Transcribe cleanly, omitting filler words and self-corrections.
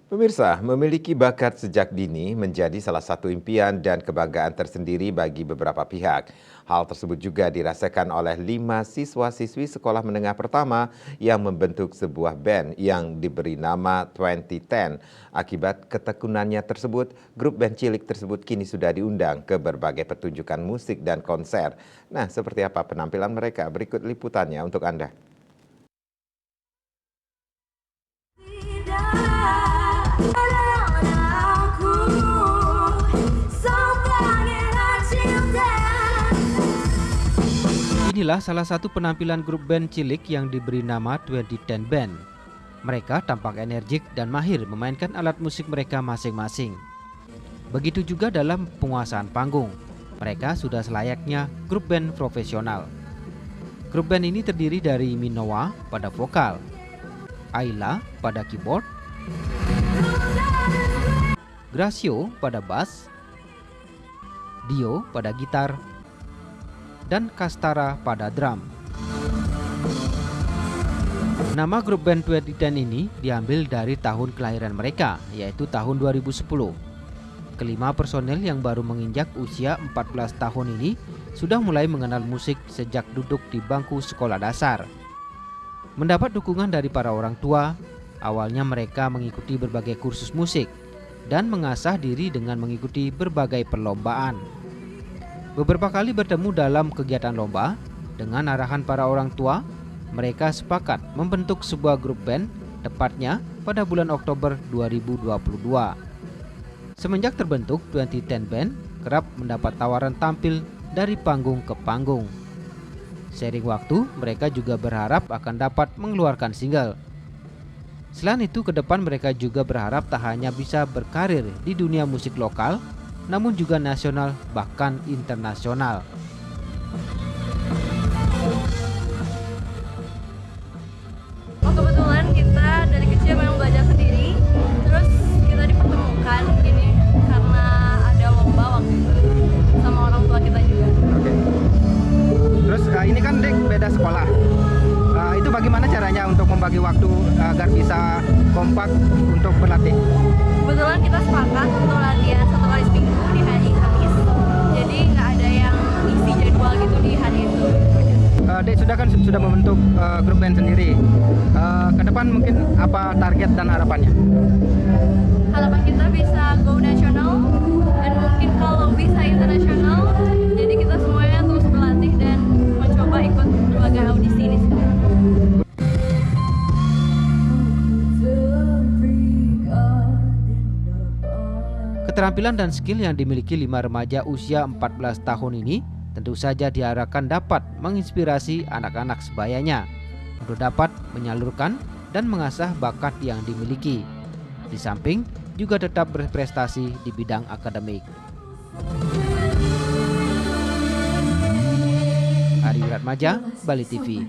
Pemirsa, memiliki bakat sejak dini menjadi salah satu impian dan kebanggaan tersendiri bagi beberapa pihak. Hal tersebut juga dirasakan oleh 5 siswa-siswi sekolah menengah pertama yang membentuk sebuah band yang diberi nama 2010. Akibat ketekunannya tersebut, grup band cilik tersebut kini sudah diundang ke berbagai pertunjukan musik dan konser. Nah, seperti apa penampilan mereka? Berikut liputannya untuk Anda. Inilah salah satu penampilan grup band cilik yang diberi nama 2010 Band. Mereka tampak energik dan mahir memainkan alat musik mereka masing-masing. Begitu juga dalam penguasaan panggung. Mereka sudah selayaknya grup band profesional. Grup band ini terdiri dari Minowa pada vokal, Ayla pada keyboard, Gracio pada bass, Dio pada gitar, dan Kastara pada drum. Nama grup band 2010 ini diambil dari tahun kelahiran mereka, yaitu tahun 2010. Kelima personel yang baru menginjak usia 14 tahun ini sudah mulai mengenal musik sejak duduk di bangku sekolah dasar. Mendapat dukungan dari para orang tua, awalnya mereka mengikuti berbagai kursus musik dan mengasah diri dengan mengikuti berbagai perlombaan. Beberapa kali bertemu dalam kegiatan lomba, dengan arahan para orang tua, mereka sepakat membentuk sebuah grup band, tepatnya pada bulan Oktober 2022. Semenjak terbentuk, 2010 Band kerap mendapat tawaran tampil dari panggung ke panggung. Seiring waktu, mereka juga berharap akan dapat mengeluarkan single. Selain itu, ke depan mereka juga berharap tak hanya bisa berkarir di dunia musik lokal, namun juga nasional bahkan internasional. Kebetulan kita dari kecil memang belajar sendiri, terus kita dipertemukan gini karena ada lomba waktu itu sama orang tua kita juga. Oke. Terus ini kan Dek beda sekolah. Itu bagaimana caranya untuk membagi waktu agar bisa kompak untuk berlatih? Kebetulan kita sepakat untuk latihan 1 kali seminggu di hari Kamis, jadi nggak ada yang isi jadwal gitu di hari itu. Dek sudah membentuk grup band sendiri. Ke depan mungkin apa target dan harapannya? Harapan kita bisa go nasional dan mungkin kalau bisa internasional. Jadi kita semuanya terus berlatih dan mencoba ikut berbagai audisi ini sekarang. Keterampilan dan skill yang dimiliki 5 remaja usia 14 tahun ini tentu saja diharapkan dapat menginspirasi anak-anak sebayanya untuk dapat menyalurkan dan mengasah bakat yang dimiliki. Di samping juga tetap berprestasi di bidang akademik. Ari Wiratmaja, Bali TV.